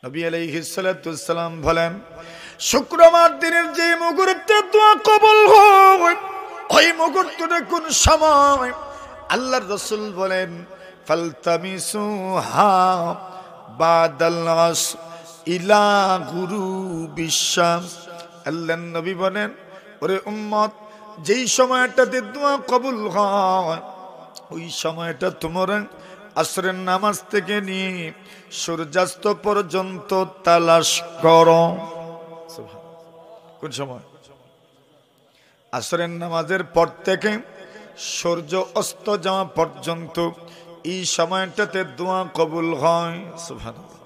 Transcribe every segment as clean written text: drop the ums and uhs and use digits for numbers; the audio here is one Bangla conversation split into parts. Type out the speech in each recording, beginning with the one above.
নবী আলাইহিস সালাতু ওয়াসসালাম বলেন, শুক্রবার দিনের যে মুহূর্তে দোয়া কবুল হয় ওই মুহূর্তটা কোন সময়? আল্লাহর রাসূল বলেন, ফালতামিসুহা বাদাল আসর ইলা গুরুবিশ শামস। আল্লাহর নবী বলেন, ওরে উম্মত, যেই সময়টাতে দোয়া কবুল হয় ওই সময়টা তোমরা আসরের নামাজ থেকে নিয়ে সূর্যাস্ত পর্যন্ত তালাশ করো। কোন সময়? আসরের নামাজের পর থেকে সূর্য অস্ত যাওয়া পর্যন্ত এই সময়টাতে দোয়া কবুল হয়। সুবহানাল্লাহ।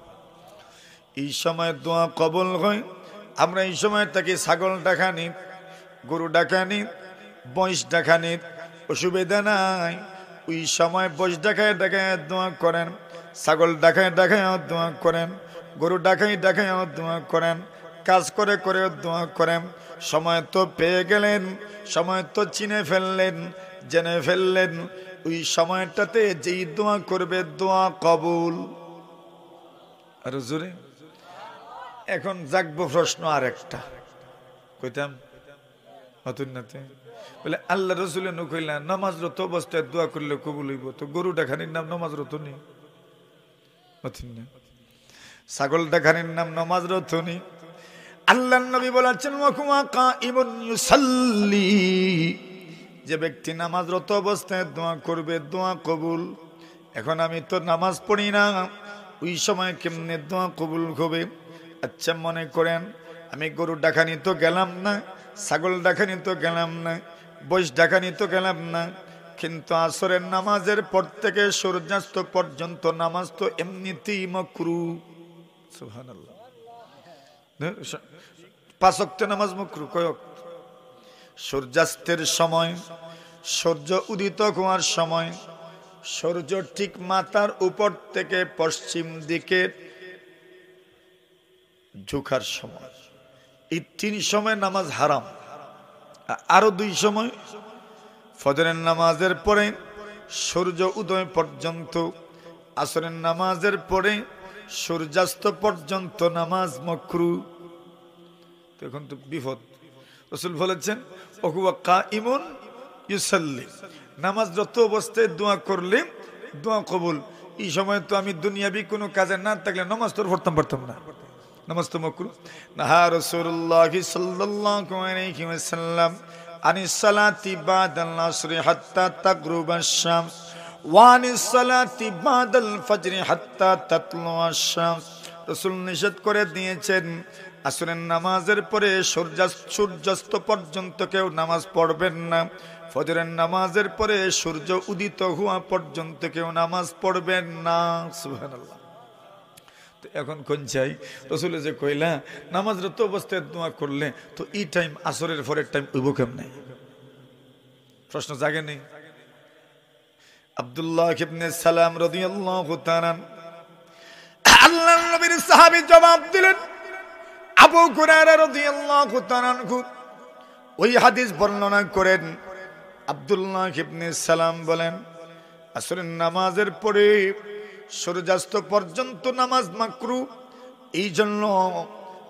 এই সময় দোয়া কবুল হয়। আমরা এই সময়টাকে ছাগল ডাকানি, গরু ডাকানি, বয়স ডাকানি অসুবিধা নাই। ওই সময় বয়স ডাকায় ডাকায় দোয়া করেন, ছাগল ডাকায় ডাকায় দোয়া করেন, গরু ডাকায় ডাকায় দোয়া করেন, কাজ করে করে দোয়া করেন। সময় তো পেয়ে গেলেন, সময় তো চিনে ফেললেন, জেনে ফেললেন, ওই সময়টাতে যেই দোয়া করবে দোয়া কবুল। আর জোরে এখন জাগবো প্রশ্ন আর একটা কইতাম নতুন নাতে বলে, আল্লাহ রসুলের নকইলা নামাজরত অবস্থায় দোয়া করলে কবুল হইব, তো গরু ডাকানির নাম নামাজরত নেই, ছাগল ডাকানির নাম নামাজরত নেই। আল্লাহর নবী বলেছেন, ওয়াকুমা কাইমুন ইউসাল্লি, যে ব্যক্তি নামাজরত অবস্থায় দোয়া করবে দোয়া কবুল। এখন আমি তো নামাজ পড়ি না, ওই সময় কেমনে দোয়া কবুল হবে? আচ্ছা মনে করেন আমি গরু ডাকানি তো গেলাম না, ছাগল ডাকানি তো গেলাম না, বয়স ডাকানি তো গেলাম না, কিন্তু আসরের নামাজের পর থেকে সূর্যাস্ত পর্যন্ত নামাজ তো এমনিতেই মাকরু। সুবহানাল্লাহ। 5 ওয়াক্ত নামাজ মাকরু কয় ওয়াক্ত? সূর্যাস্তের সময়, সূর্য উদিত হওয়ার সময়, সূর্য ঠিক মাথার উপর থেকে পশ্চিম দিকে ঝুঁকার সময়, এই 3 সময় নামাজ হারাম। আরো 2 সময়, ফজরের নামাজের পরে সূর্য উদয় পর্যন্ত, আসরের নামাজের পরে সূর্যাস্ত পর্যন্ত নামাজ মাকরু। তখন তো বিপদ। রাসূল বলেছেন, ওহুয়া কাইমুন ইউসাল্লি, নামাজরত অবস্থায় দোয়া করলে দোয়া কবুল। এই সময় তো আমি দুনিয়াবি কোনো কাজে না থাকলে নামাজ তো পড়তাম না, নামাজ তো মাকরু। নাহা রাসূলুল্লাহ সাল্লাল্লাহু আলাইহি ওয়াসাল্লাম আনিস সালাতি বাদাল আসরি হাত্তা তাগরুবাশ শামস ওয়া আনিস সালাতি বাদাল ফজরি হাত্তা তাতলুআশ শামস। রাসূল নিষেধ করে দিয়েছেন, আসরের নামাজের পরে সূর্যাস্ত পর্যন্ত কেউ নামাজ পড়বেন না, ফজরের নামাজের পরে সূর্য উদিত হওয়া পর্যন্ত কেউ নামাজ পড়বেন না। সুবহানাল্লাহ। তো এখন কোন চাই? রাসূল যে কইলা নামাজরত অবস্থায় দোয়া করলে তো এই টাইম আসরের পরের টাইম হইব কেমনে? প্রশ্ন জাগে নেই? আব্দুল্লাহ ইবনে সালাম রাদিয়াল্লাহু তাআলা আল্লাহর নবীর সাহাবী জবাব দিলেন, আবু হুরায়রা রাদিয়াল্লাহু তাআলা ওই হাদিস বর্ণনা করেন। আব্দুল্লাহ ইবনে সালাম বলেন, আসরের নামাজের পরে সূর্যাস্ত পর্যন্ত নামাজ মাকরু, এই জন্য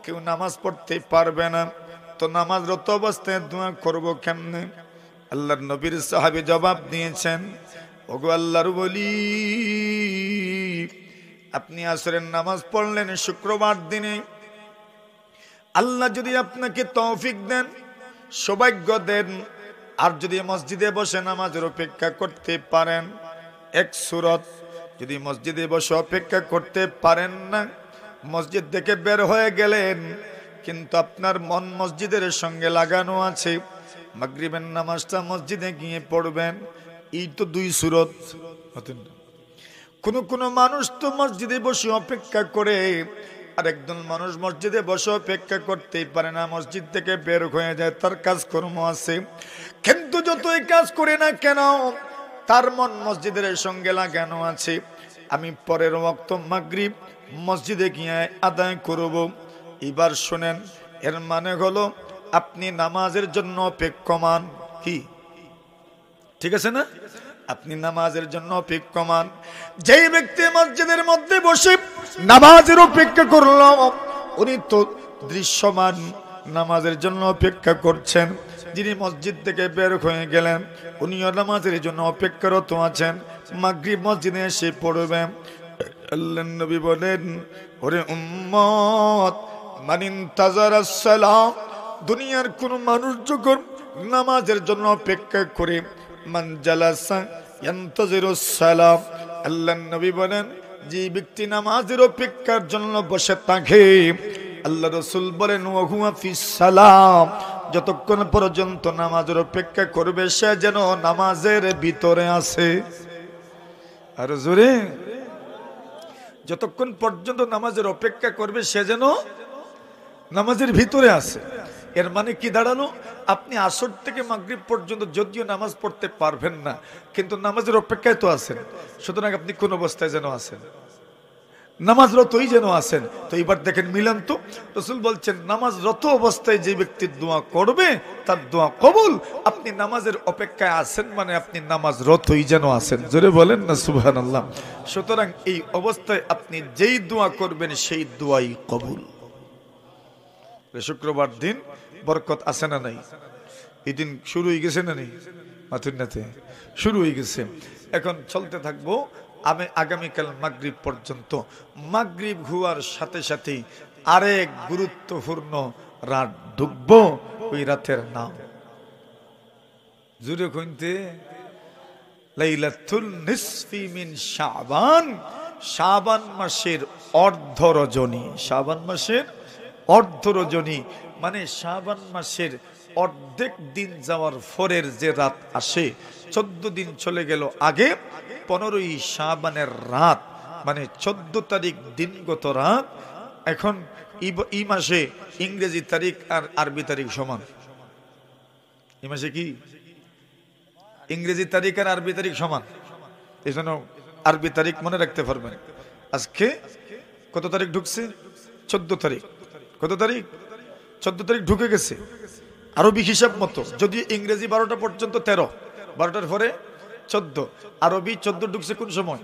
কেউ নামাজ পড়তে পারবে না। তো নামাজরত অবস্থায় দোয়া করব কেমনে? আল্লাহর নবীর সাহাবী জবাব দিয়েছেন, ওগো আল্লাহর ওলি, আপনি আসরের নামাজ পড়লেন শুক্রবার দিনে, আল্লাহ যদি আপনাকে তৌফিক দেন, সৌভাগ্য দেন, আর যদি মসজিদে বসে নামাজের অপেক্ষা করতে পারেন, এক সূরত, যদি মসজিদে বসে অপেক্ষা করতে পারেন না, মসজিদ থেকে বের হয়ে গেলেন কিন্তু আপনার মন মসজিদের সঙ্গে লাগানো আছে, মাগরিবের নামাজটা মসজিদে গিয়ে পড়বেন, এই তো 2 সূরত। কোন মানুষ তো মসজিদে বসে অপেক্ষা করে, আর একজন মানুষ মসজিদে বসে অপেক্ষা করতেই পারে না, মসজিদ থেকে বের হয়ে যায়, তার কাজকর্ম আছে, কিন্তু যতই কাজ করে না কেন তার মন মসজিদের সঙ্গে লাগানো আছে, আমি পরের ওয়াক্ত মাগরিব মসজিদে গিয়ে আদায় করব। এবার শুনেন, এর মানে হলো আপনি নামাজের জন্য অপেক্ষমান। কি ঠিক আছে না? আপনি নামাজের জন্য অপেক্ষমান। যেই ব্যক্তি মসজিদের মধ্যে বসে নামাজের অপেক্ষা করল। উনি তো দৃশ্যমান নামাজের জন্য অপেক্ষা করছেন। যিনি মসজিদ থেকে বের হয়ে গেলেন উনিও নামাজের জন্য অপেক্ষারত আছেন। মাগরিব মসজিদে এসে পড়বে। আল্লাহর নবী বলেন, ওরে উম্মত, মান ইনতাজারাস সালাম, দুনিয়ার কোন মানুষ যখন নামাজের জন্য অপেক্ষা করে, মান জালাসা ইয়ানতাজিরুস সালাম, আল্লাহর নবী বলেন যে ব্যক্তি নামাজের অপেক্ষার জন্য বসে থাকে, আল্লাহ রাসূল বলেন ওয়া হুয়া ফিস সালাম, যতক্ষণ পর্যন্ত নামাজের অপেক্ষা করবে সে যেন নামাজের ভিতরে আছে। আর জোরে, যতক্ষণ পর্যন্ত নামাজের অপেক্ষা করবে সে যেন নামাজের ভিতরে আছে। এর মানে কি দাঁড়ালো? আপনি আসর থেকে মাগরিব পর্যন্ত যদিও নামাজ পড়তে পারবেন না, কিন্তু নামাজের অপেক্ষায় তো আছেন। সুতরাং আপনি কোন অবস্থায় যেন আছেন? নামাজরতই যেন আছেন। তো এবার দেখেন মিলান তো, রাসূল বলছেন নামাজরত অবস্থায় যে ব্যক্তি দোয়া করবে তার দোয়া কবুল। আপনি নামাজের অপেক্ষায় আছেন মানে আপনি নামাজরতই যেন আছেন। জোরে বলেন না সুবহানাল্লাহ। সুতরাং এই অবস্থায় আপনি যেই দোয়া করবেন সেই দোয়াই কবুল। শুক্রবার দিন বরকত আছে না নাই? এই দিন শুরু হয়ে গেছে না নেই? মাথুরনাতে শুরু হয়ে গেছে। এখন চলতে থাকবো আমি আগামীকাল মাগরিব পর্যন্ত। মাগরিব হওয়ার সাথে সাথে আরেক গুরুত্বপূর্ণ রাত ঢুকবো। ওই রাতের নাম জুড়ে কইতে লাইলাতুল নিসফি মিন শাবান, শাবান মাসের অর্ধ রজনী। শাবান মাসের অর্ধ রজনী মানে শাবান মাসের অর্ধেক দিন যাওয়ার পরের যে রাত আসে, 14 দিন চলে গেল আগে, 15ই শাবানের রাত মানে 14 তারিখ দিনগত রাত। এখন এই মাসে ইংরেজি তারিখ আর আরবি তারিখ সমান। এই মাসে কি ইংরেজি তারিখ আর আরবি তারিখ সমান? এই জন্য আরবি তারিখ মনে রাখতে পারবেন। আজকে কত তারিখ ঢুকছে? 14 তারিখ। কত তারিখ? 14 তারিখ ঢুকে গেছে আরবি হিসাব মতো। যদি ইংরেজি 12টা পর্যন্ত 13, 12টার পরে 14, আরবি 14 ঢুকছে কোন সময়?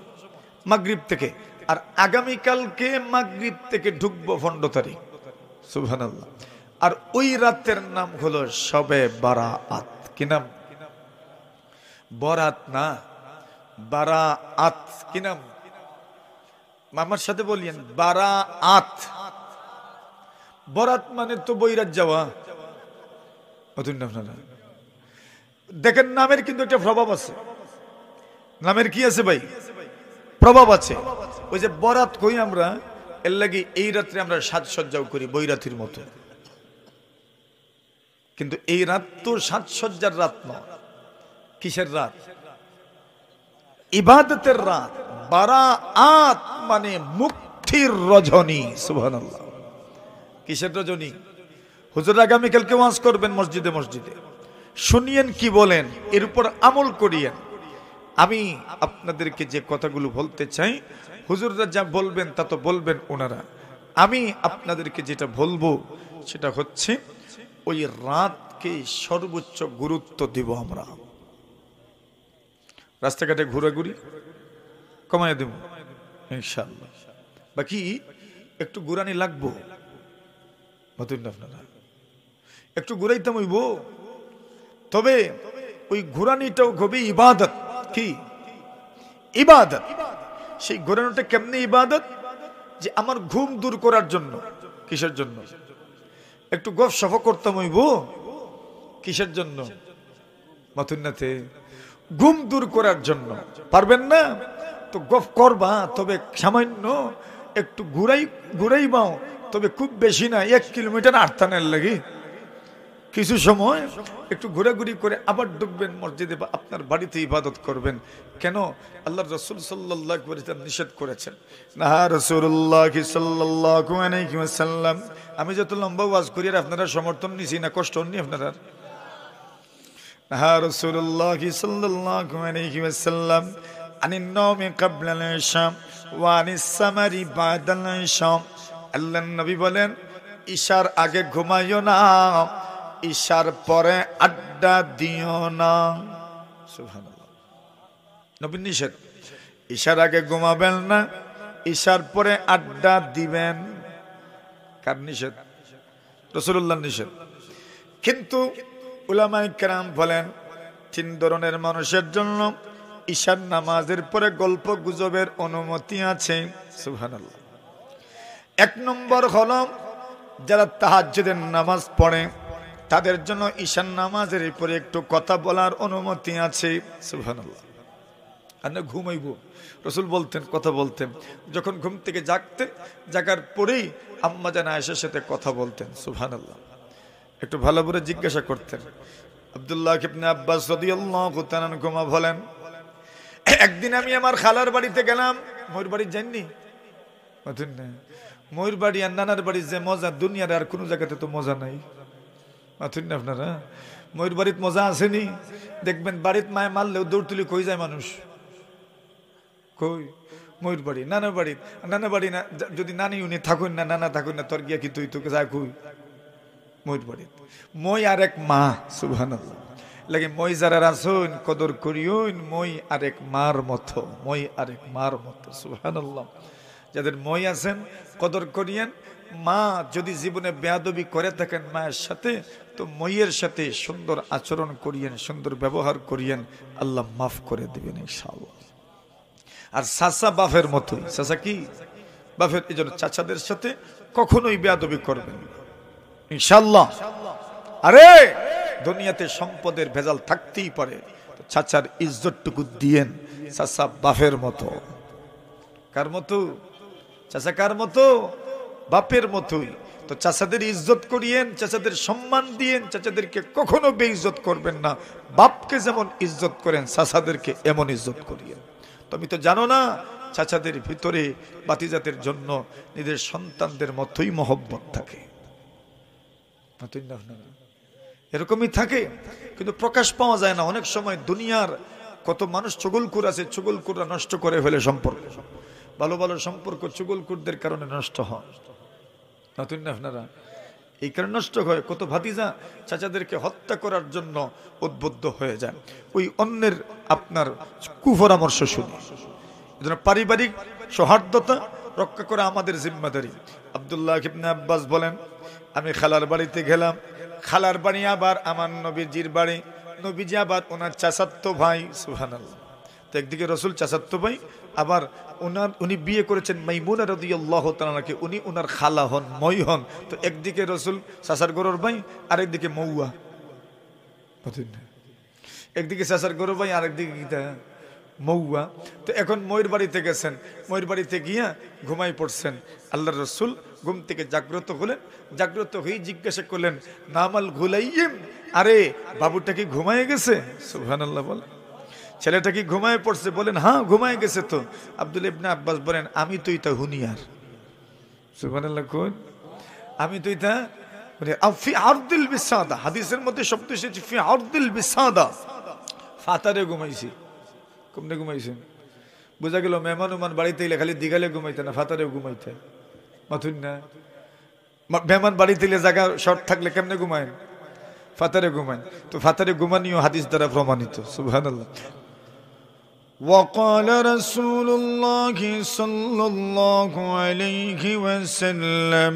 মাগরিব থেকে। আর আগামীকালকে মাগরিব থেকে ঢুকবো 15 তারিখ। সুবহানাল্লাহ। আর ওই রাতের নাম হলো শবে বারাআত। কি নাম? বরাত না, বারাআত। কি নাম? আমার সাথে বলিয়েন, বারাআত। বরাত মানে তো বৈরাত যাওয়া। দেখেন নামের কিন্তু একটা প্রভাব আছে। নামের কি আছে ভাই? প্রভাব আছে। ওই যে বরাত কই আমরা, এর লাগি এই রাত্রে আমরা সাজসজ্জাও করি বৈরাতির মতো। কিন্তু এই রাত তো সাজসজ্জার রাত নয়। কিসের রাত? ইবাদতের রাত। বারাআত মানে মুক্তির রজনী। সুবহানাল্লাহ। কিসের রজনী? হুজুর আগামীকালকে ওয়াজ করবেন মসজিদে মসজিদে, শুনিয়েন কি বলেন, এর উপর আমল করিয়েন। আমি আপনাদেরকে যে কথাগুলো বলতে চাই, হুজুররা যা বলবেন তা তো বলবেন ওনারা। আমি আপনাদেরকে যেটা বলবো সেটা হচ্ছে ওই রাতকে সর্বোচ্চ গুরুত্ব দিব আমরা। রাস্তাঘাটে ঘোরাঘুরি কমায় দেব ইনশাআল্লাহ। বাকি একটু ঘুরানি লাগবো। আপনারা একটু ঘুরাইতাম হইব, তবে ওই ঘুরানিটাও হবে ইবাদত। কি ইবাদত? সেই ঘুরানোটা কেমনে ইবাদত? যে আমার ঘুম দূর করার জন্য। কিসের জন্য? একটু গপ সফা করতাম হইব। কিসের জন্য? মাথুন্নাতে ঘুম দূর করার জন্য। পারবেন না তো গপ করবা, তবে সামান্য একটু ঘুরাইবাও, তবে খুব বেশি না, 1 কিলোমিটার আটটানের লাগে। কিছু সময় একটু ঘোরাঘুরি করে আবার ঢুকবেন মসজিদে বা আপনার বাড়িতে ইবাদত করবেন। কেন? আল্লাহর রাসূল সাল্লাল্লাহু আলাইহি ওয়াসাল্লাম নিষেধ করেছেন। না রাসূলুল্লাহ সাল্লাল্লাহু আলাইহি ওয়াসাল্লাম, আমি যত লম্বা ওয়াজ করি আর আপনারা সমর্থন নিছি না, কষ্ট নি আপনারা? না রাসূলুল্লাহ সাল্লাল্লাহু আলাইহি ওয়াসাল্লাম আনিন নাওমি ক্বাবলা আল-ইশা ওয়া আনিস সামারি বা'দা আল-ইশা। আল্লাহর নবী বলেন ঈশার আগে ঘুমাইও না, ঈশার পরে আড্ডা দিও না। সুবহানাল্লাহ। নবীর নিষেধ। ঈশার আগে ঘুমাবেন না, ঈশার পরে আড্ডা দিবেন, কার নিষেধ? রাসূলুল্লাহ নিষেধ। কিন্তু উলামায়ে কেরাম বলেন 3 ধরনের মানুষের জন্য ঈশার নামাজের পরে গল্প গুজবের অনুমতি আছে। সুবহানাল্লাহ। 1 নম্বর হলো যারা তাহাজ্জুদের নামাজ পড়ে তাদের জন্য ঈশার নামাজের পরে একটু কথা বলার অনুমতি আছে। সুবহানাল্লাহ। আর ঘুমাইব, রাসূল বলতেন কথা বলতেন, যখন ঘুম থেকে জাগতেন জাগার পরেই আম্মা জান আয়েশার সাথে কথা বলতেন। সুবহানাল্লাহ। একটু ভালো করে জিজ্ঞাসা করতেন। আব্দুল্লাহ ইবনে আব্বাস রাদিয়াল্লাহু তাআলা আনহুমা বলেন, একদিন আমি আমার খালার বাড়িতে গেলাম। ময়ূর বাড়ি যাননি? ময়ূর বাড়ি আর নানার বাড়ি যে মজা দুনিয়ার আর কোনো জায়গাতে তো মজা নাই। মাথুন না আপনারা? ময়ূর বাড়ির মজা আসেনি? দেখবেন বাড়িতে মায়ে মারলেও দৌড় তুলি কই যায় মানুষ, কই? ময়ূর বাড়ি। নানা বাড়ি, নানা বাড়ি না যদি নানি উনি থাকুন না, নানা থাকুন না, তোর গিয়া কি তুই তোকে যায় কই? ময়ূর বাড়ি। মই আর এক মা। সুবহানাল্লাহ। লাগে মই যারা আসুন কদর করিউন, মই আরেক মার মতো, মই আরেক মার মতো। সুবহানাল্লাহ। যাদের মই আছেন কদর করিয়েন। মা যদি জীবনে বেয়াদবি করে থাকেন মায়ের সাথে, তো মইয়ের সাথে সুন্দর আচরণ করিয়েন, সুন্দর ব্যবহার করিয়েন, আল্লাহ মাফ করে দিবেন ইনশাআল্লাহ। আর চাচা বাপের মতোই। চাচা কি? বাপের। এই জন্য চাচাদের সাথে কখনোই বেয়াদবি করবেন ইনশাআল্লাহ। আরে দুনিয়াতে সম্পদের ভেজাল থাকতেই পারে, চাচার ইজ্জতটুকু দিয়েন। চাচা বাপের মতো। কার মতো? চাচা কার মতো? বাপের মতোই। তো চাচাদের ইজ্জত করিয়েন, চাচাদের সম্মান দিয়েন, চাচাদেরকে কখনো বেইজ্জত করবেন না। বাপকে যেমন ইজ্জত করেন চাচাদেরকে এমন ইজ্জত করিয়েন। তুমি তো জানো না চাচাদের ভিতরে বাতিজাতের জন্য নিজের সন্তানদের মতোই মহব্বত থাকে। এরকমই থাকে, কিন্তু প্রকাশ পাওয়া যায় না। অনেক সময় দুনিয়ার কত মানুষ চুগলখোর আছে, চুগলখোররা নষ্ট করে ফেলে সম্পর্ক। ভালো ভালো সম্পর্ক চুগলখোরদের কারণে নষ্ট হয়। নতুন না আপনারা? এই কারণে নষ্ট হয়। কত ভাতিজা চাচাদেরকে হত্যা করার জন্য উদ্বুদ্ধ হয়ে যায় ওই অন্যের আপনার কুপরামর্শ শুনে। এজন্য পারিবারিক সৌহার্দ্যতা রক্ষা করা আমাদের জিম্মাদারি। আব্দুল্লাহ ইবনে আব্বাস বলেন, আমি খালার বাড়িতে গেলাম। খালার বাড়ি আবার আমার নবীজির বাড়ি, নবীজি আবার ওনার চাচাতো ভাই। সুবহানাল্লাহ। তো একদিকে রাসূল চাচাতো ভাই, আবার উনি বিয়ে করেছেন মাইমুনা রাদিয়াল্লাহু তাআলাকে, উনি ওনার খালা হন, মই হন। তো একদিকে রাসূল চাচার গরুর ভাই, আরেকদিকে মৌয়া। একদিকে চাচার গরুর ভাই, আরেকদিকে গীতা মৌয়া। তো এখন ময়ূর বাড়িতে গেছেন, ময়ূর বাড়িতে গিয়া ঘুমাই পড়ছেন। আল্লাহর রাসূল ঘুম থেকে জাগ্রত হলেন। জাগ্রত হয়ে জিজ্ঞাসা করলেন, নামাল ঘুলাইম, আরে বাবুটা কি ঘুমায় গেছে? সুবহানাল্লাহ। বলেন ছেলেটা কি ঘুমায় পড়ছে? বলেন হ্যাঁ ঘুমায় গেছে। তো আব্দুল্লাহ ইবনে আব্বাস বলেন, আমি তো ইতা হুনিয়ার। সুবহানাল্লাহ। কোন আমি তো ইতা ফি আরদিল বিসাদা। হাদিসের মধ্যে শব্দ এসেছে ফি আরদিল বিসাদা। ফাতারে ঘুমাইছি। কমনে ঘুমাইছেন? বোঝা গেল মেহমান উমান বাড়িতে এলে খালি দিঘালে ঘুমাইতে না, ফাতারেও ঘুমাইতে। মাথুন না? মেহমান বাড়িতে এলে জায়গা শর্ট থাকলে কেমনে ঘুমায়? ফাতারে ঘুমায়। তো ফাতারে ঘুমানিও হাদিস দ্বারা প্রমাণিত। সুবহানাল্লাহ। وقال رسول الله صلى الله عليه وسلم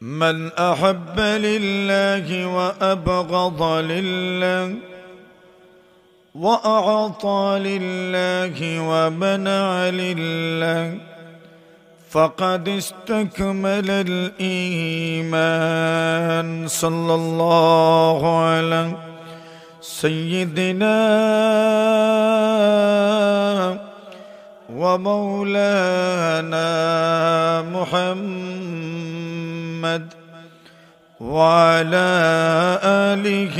من أحب لله وأبغض لله وأعطى لله ومنع لله فقد استكمل الإيمان. صلى الله عليه سيدنا ومولانا محمد وعلى آله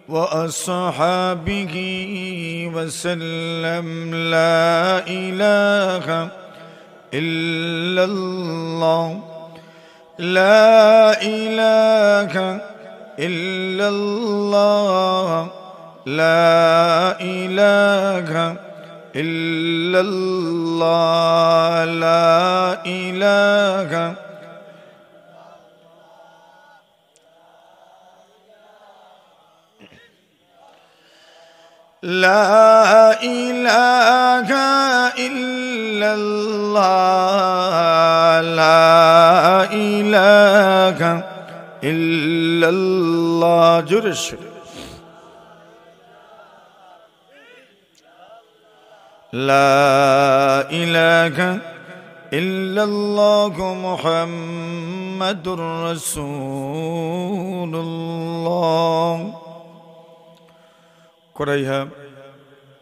وأصحابه وسلم. لا إله إلا الله لا إله إلا الله لا إله إلا الله لا إله লা ইলাহা ইল্লাল্লাহ লা ইলাহা ইল্লাল্লাহ জোরে সুরে লা ইলাহা ইল্লাল্লাহু মুহাম্মাদুর রাসূলুল্লাহ। কোরাইহা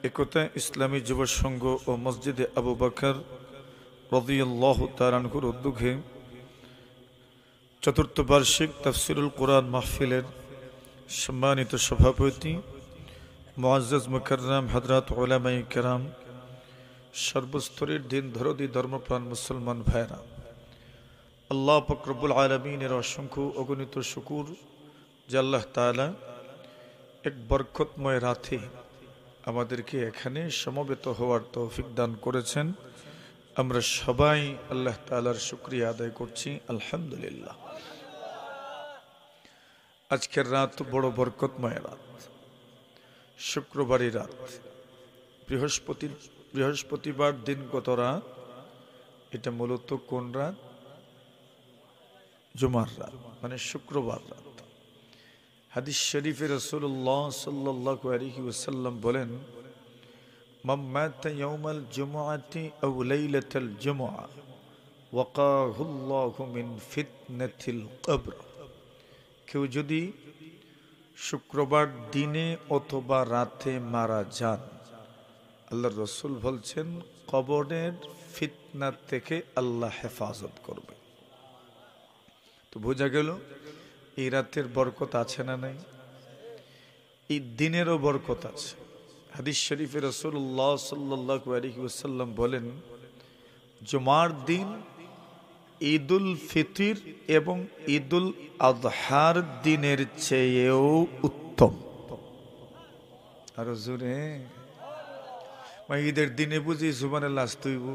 একতা ইসলামী যুব সংঘ ও মসজিদে আবু বকর রাদিয়াল্লাহু তাআলা আনহুর উদ্যোগে চতুর্থ বার্ষিক তাফসিরুল কোরআন মাহফিলের সম্মানিত সভাপতি মুআজ্জাজ মুকাররম হযরত উলামায়ে কেরাম, সর্বস্তরের দিন ধরদি ধর্মপ্রাণ মুসলমান ভাইরা, আল্লাহ পাক রব্বুল আলামিনের অসংখ্য অগণিত শুকর যে আল্লাহ তাআলা এক বরকতময় রাতে আমাদেরকে এখানে সমবেত হওয়ার তৌফিক দান করেছেন। আমরা সবাই আল্লাহ তাআলার শুকরিয়া আদায় করছি, আলহামদুলিল্লাহ। আজকের রাত বড় বরকতময় রাত, শুক্রবারের রাত, বৃহস্পতিবার দিন গত রাত। এটা মূলত কোন রাত? জুমার রাত, মানে শুক্রবার রাত। হাদিস শরীফে রাসূলুল্লাহ সাল্লাল্লাহু আলাইহি ওয়াসাল্লাম বলেন, মান মাতা ইয়াউমাল জুমআতি আও লাইলাতাল জুমআ ওয়াকাহুল্লাহু মিন ফিতনাতিল কবর। কেউ যদি শুক্রবার দিনে অথবা রাতে মারা যান, আল্লাহর রাসূল বলছেন কবরের ফিতনা থেকে আল্লাহ হেফাজত করবে। তো বোঝা গেল এই রাতের বরকত আছে না নাই? এই দিনেরও বরকত আছে। হাদিস শরীফে রাসূলুল্লাহ সাল্লাল্লাহু আলাইহি ওয়াসাল্লাম বলেন, জুমার দিন ঈদুল ফিতর এবং ঈদুল আযহার দিনের চেয়েও উত্তম। আর জোরে ঈদের দিনে বুঝি সুবহানাল্লাহ আসতেইব?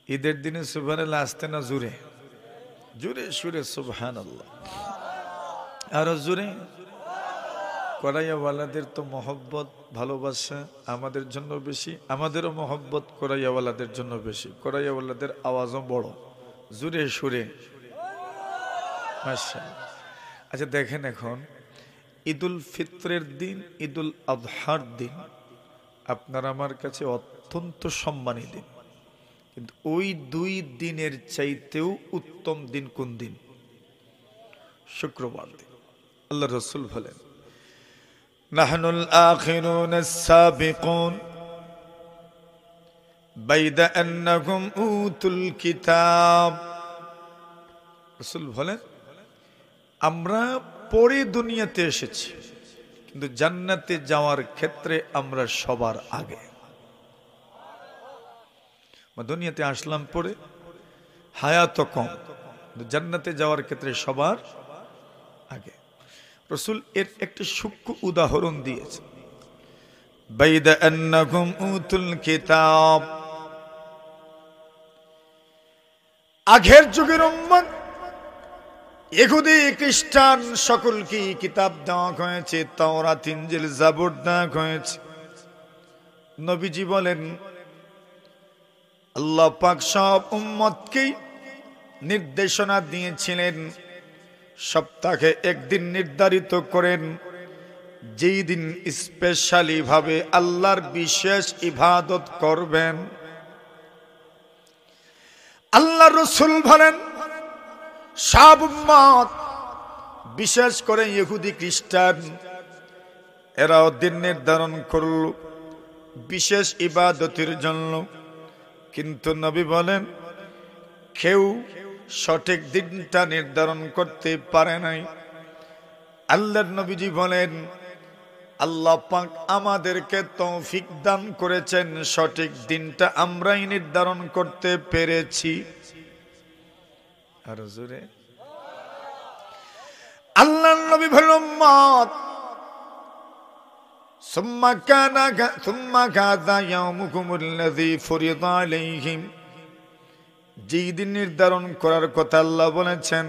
ঈদের দিনে সুবহানাল্লাহ আসতে না জোরে জোরে সুরে সুবহানাল্লাহ। আর জোরে কোরাইয়াওয়ালাদের তো মহব্বত ভালোবাসা আমাদের জন্য বেশি, আমাদেরও মহব্বত কোরাইয়াওয়ালাদের জন্য বেশি। কোরাইয়াওয়ালাদের আওয়াজও বড়, জোরে সুরে মাশাআল্লাহ। আচ্ছা দেখেন, এখন ঈদুল ফিতরের দিন, ঈদুল আযহার দিন আপনার আমার কাছে অত্যন্ত সম্মানী দিন, কিন্তু ওই দুই দিনের চাইতেও উত্তম দিন কোন দিন? শুক্রবার দিন। আল্লাহ রাসূল বলেন, নাহনুল আখিরুনাস সাবিকুন বাইদা আন্নাকুম উতুল কিতাব। রাসূল বলেন, আমরা পরে দুনিয়াতে এসেছি, কিন্তু জান্নাতে যাওয়ার ক্ষেত্রে আমরা সবার আগে। দুনিয়াতে আসলাম পরে, হায়াত কম, জান্নাতে যাওয়ার ক্ষেত্রে সবার আগে। রাসূল এর একটা সূক্ষ্ম উদাহরণ দিয়েছে, বাইদা আন্নাকুম উতুল কিতাব। আগের যুগের উম্মত ইহুদি খ্রিস্টান সকলকে কিতাব দেওয়া হয়েছে, তাওরাত ইনজিল জাবুর দেওয়া হয়েছে। নবীজি বলেন, আল্লাহ পাক সব উম্মতকে নির্দেশনা দিয়েছিলেন, সপ্তাহে একদিন নির্ধারিত করেন, যেই দিন স্পেশালি ভাবে আল্লাহর বিশেষ ইবাদত করবেন। আল্লাহ রাসূল বলেন, সব উম্মত বিশেষ করে ইহুদি খ্রিস্টান এরাও দিন নির্ধারণ করল বিশেষ ইবাদতের জন্য, কিন্তু নবী বলেন কেউ সঠিক দিনটা নির্ধারণ করতে পারে নাই। আল্লাহর নবীজি বলেন, আল্লাহ পাক আমাদেরকে তৌফিক দান করেছেন, সঠিক দিনটা আমরাই নির্ধারণ করতে পেরেছি। আর জোরে আল্লাহর নবী বলেন, উম্মত সুম্মা কাযা ইয়াউমুকুমুল্লাযী ফুরিদা আলাইহিম। যেই দিন নির্ধারণ করার কথা আল্লাহ বলেছেন,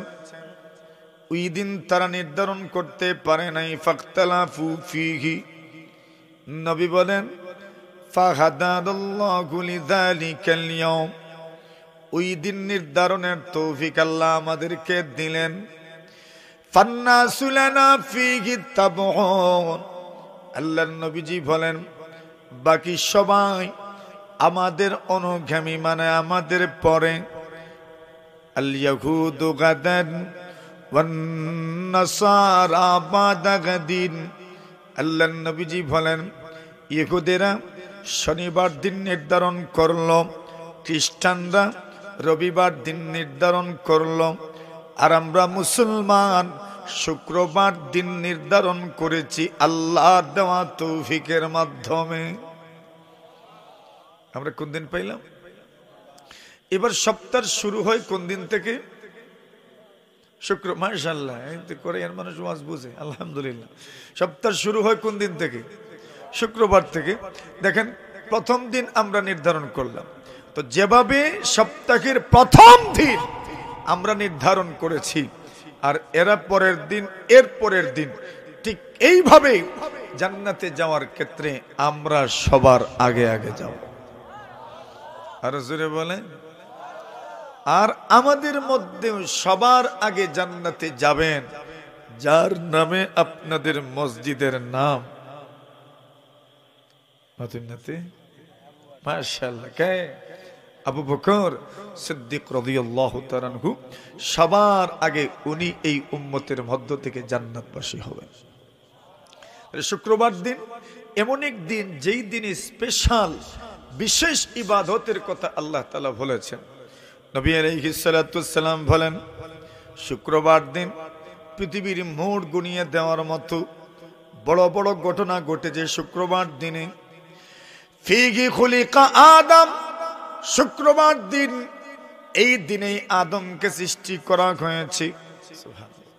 ওই দিন তারা নির্ধারণ করতে পারে নাই। ফাখতালাফু ফীহি, নবী বলেন ফাহাদাল্লাহু লিযালিকাল ইয়াওম, ওই দিন নির্ধারণের তৌফিক আল্লাহ আমাদেরকে দিলেন। ফান্নাসু লানা ফীহি তাবউন, আল্লাহর নবীজি বলেন বাকি সবাই আমাদের অনুগামী, মানে আমাদের পরে। আল ইয়াহুদু গাদান ওয়ান নাসারা বাদা গাদিন, আল্লাহর নবীজি বলেন ইহুদিরা শনিবার দিন নির্ধারণ করল, খ্রিস্টানরা রবিবার দিন নির্ধারণ করল, আর আমরা মুসলমান শুক্রবার দিন নির্ধারণ করেছি আল্লাহর দেওয়া তৌফিকের মাধ্যমে। আমরা কোন দিন পাইলাম? এবার সপ্তাহ শুরু হয় কোন দিন থেকে? শুক্র। মাশাআল্লাহ, কোরিয়ান মানুষ ওয়াজ বুঝে, আলহামদুলিল্লাহ। সপ্তাহ শুরু হয় কোন দিন থেকে? শুক্রবার থেকে। দেখেন, প্রথম দিন আমরা নির্ধারণ করলাম, তো যেভাবে সপ্তাহের প্রথম দিন আমরা নির্ধারণ করেছি, আর এরা পরের দিন, এর পরের দিন, ঠিক এইভাবে জান্নাতে যাওয়ার ক্ষেত্রে আমরা সবার আগে আগে যাব। আর জোরে বলে, আর আমাদের মধ্যে সবার আগে জান্নাতে যাবেন যার নামে আপনাদের মসজিদের নাম। মাশাআল্লাহ, কে? আবু বকর সিদ্দিক রাদিয়াল্লাহু তাআলা আনহু। সবার আগে উনি এই উম্মতের মধ্য থেকে জান্নাতবাসী হবেন। শুক্রবার দিন এমন এক দিন, যেই দিনে স্পেশাল বিশেষ ইবাদতের কথা আল্লাহ তাআলা বলেছেন। নবী আলাইহিস সালাতু ওয়াস সালাম বলেন শুক্রবার দিন পৃথিবীর মোড় গুনিয়ে দেওয়ার মতো বড় বড় ঘটনা ঘটেছে শুক্রবার দিনে। ফীহি খুলিকা আদম, শুক্রবার দিন, এই দিনেই আদমকে সৃষ্টি করা হয়েছে। সুবহানাল্লাহ।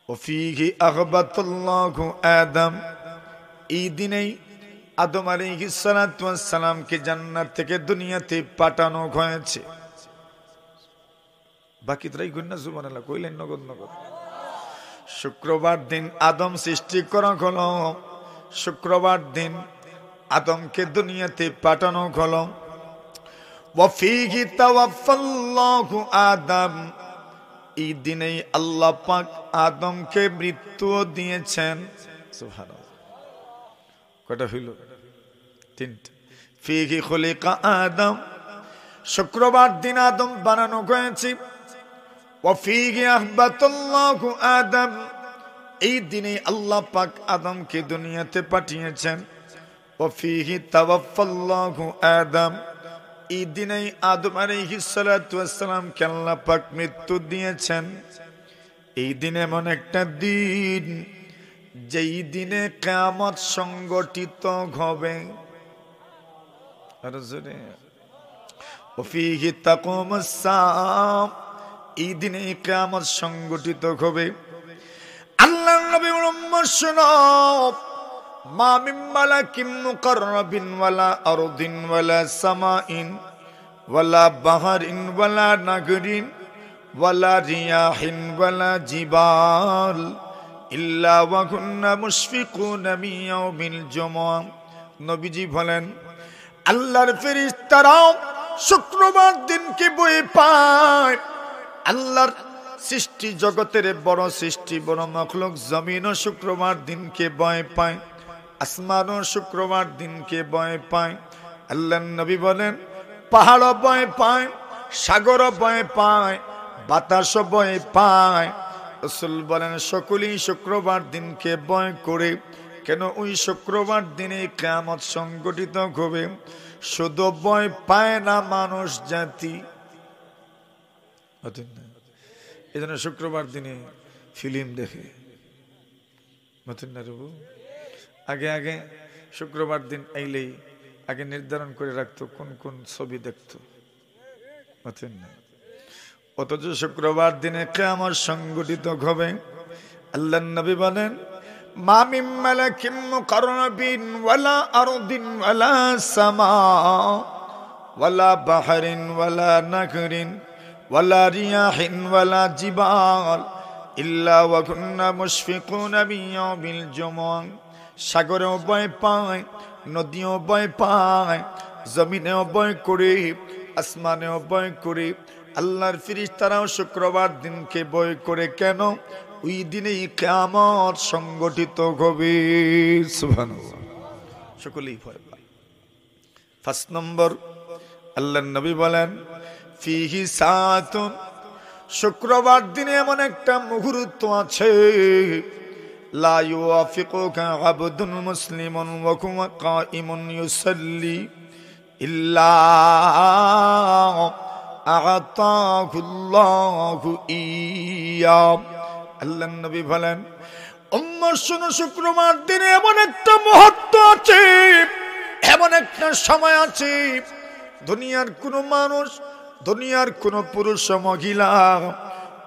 ও ফীহি আগবাতাল্লাহু আদম, এই দিনেই আদম আলাইহিস সালাতু ওয়াস সালামকে জান্নাত থেকে দুনিয়াতে পাঠানো হয়েছে। বাকি তাই গুন্না সুবহানাল্লাহ কইলেন নগদ নগদ। শুক্রবার দিন আদম সৃষ্টি করা হলো, শুক্রবার দিন আদমকে দুনিয়াতে পাঠানো হলো। ওয়া ফীহি তাওয়াফাল্লাহু আদম, এই দিনেই আল্লাহ পাক আদমকে মৃত্যু দিয়েছেন। সুবহানাল্লাহ। কয়টা হইল? তিনটা। ফীহি খুলিকা আদম, শুক্রবার দিন আদম বানানো হয়েছে। ওয়া ফীহি আহবাতাল্লাহু আদম, এই দিনে আল্লাহ পাক আদমকে দুনিয়াতে পাঠিয়েছেন। ওয়া ফীহি তাওয়াফাল্লাহু আদম, এই দিনেই আদম আলাইহিস সালাতু ওয়াস সালামকে আল্লাহ পাক মৃত্যু দিয়েছেন। এই দিন এমন একটা দিন, যেই দিনে কিয়ামত সংগঠিত হবে। আর জোরে, ওয়া ফীহি তাকুমুস সাআ, এই দিনে কিয়ামত সংগঠিত হবে। আল্লাহর নবী মুহাম্মদ শুনো, মা মিন মালাকিন মুকাররাবিন ওয়ালা আরদিন ওয়ালা সামাইন ওয়ালা বাহরিন ওয়ালা নাগরিন ওয়ালা রিয়াহিন ওয়ালা জিবাল ইল্লা ওয়া কুন্না মুশফিকুনা মিন ইয়াউমিল জুমআ। নবীজি বলেন আল্লাহর ফেরেশতারা শুক্রবার দিনকে ভয় পায়। আল্লাহর সৃষ্টি জগতের বড় সৃষ্টি, বড় মাখলুক জমিনও শুক্রবার দিনকে ভয় পায়, আসমানও শুক্রবার দিনকে ভয় পায়। আল্লাহর নবী বলেন পাহাড়ও ভয় পায়, সাগরও ভয় পায়, বাতাসও ভয় পায়। রাসূল বলেন সকলেই শুক্রবার দিনকে ভয় করে। কেন? ওই শুক্রবার দিনে কিয়ামত সংগঠিত হবে। শুধু ভয় পায় না মানুষ জাতি, এই জন্য শুক্রবার দিনে ফিল্ম দেখে। আগে আগে শুক্রবার দিন আইলেই আগে নির্ধারণ করে রাখতো কোন কোন ছবি দেখতো। অথচ শুক্রবার দিনে কিয়ামত সংগঠিত হবে। আল্লাহর নবী বলেন মা মিন মালাকিন মুকাররাবিন ওয়ালা আরদিন ওয়ালা সামা ওয়ালা বাহরিন ওয়ালা নাহরিন ওয়ালা রিয়াহিন ওয়ালা জিবাল ইল্লা ওয়া কুন্না মুশফিকুনা মিন ইয়াউমিল জুমআ। সাগরেও ভয় পায়, নদীও ভয় পায়, জমিনেও ভয় করে, আসমানেও ভয় করে, আল্লাহর ফেরেশতারাও শুক্রবার দিনকে ভয় করে। কেন? ওই দিনেই কিয়ামত সংগঠিত হবে। সুবহানাল্লাহ। সকলেই ভয় পায়। 5 নম্বর, আল্লাহর নবী বলেন ফিহি সাআতুন, শুক্রবার দিনে এমন একটা মুহূর্ত আছে, লা ইউআফিকুকা আবদুন মুসলিমুন ওয়া হুয়া কাইমুন ইউসাল্লি ইল্লা আ'তাহুল্লাহু ইয়া। আল্লাহর নবী বলেন, উম্মত শোনো, শুক্রবার দিনে এমন একটা মুহূর্ত আছে, এমন একটা সময় আছে, দুনিয়ার কোনো মানুষ, দুনিয়ার কোনো পুরুষ মহিলা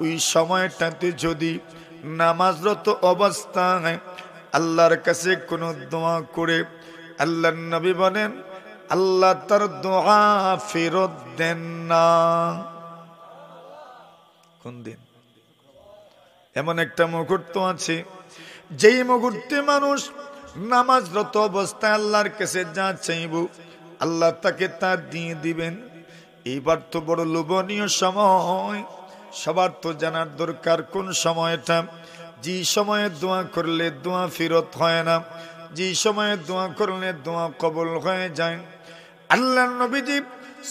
ওই সময়টাতে যদি নামাজরত অবস্থায় আল্লাহর কাছে কোনো দোয়া করে, আল্লাহর নবী বলেন আল্লাহ তার দোয়া ফেরত দেন না। কোন দিন? এমন একটা মুহূর্ত আছে, যেই মুহূর্তে মানুষ নামাজরত অবস্থায় আল্লাহর কাছে যা চাইব আল্লাহ তাকে তা দিয়ে দিবেন। এইবার তো বড় লোভনীয় সময়, সবার তো জানার দরকার কোন সময়টা, যে সময়ে দোয়া করলে দোয়া ফেরত হয় না, যে সময়ে দোয়া করলে দোয়া কবুল হয়ে যায়। আল্লাহর নবীজি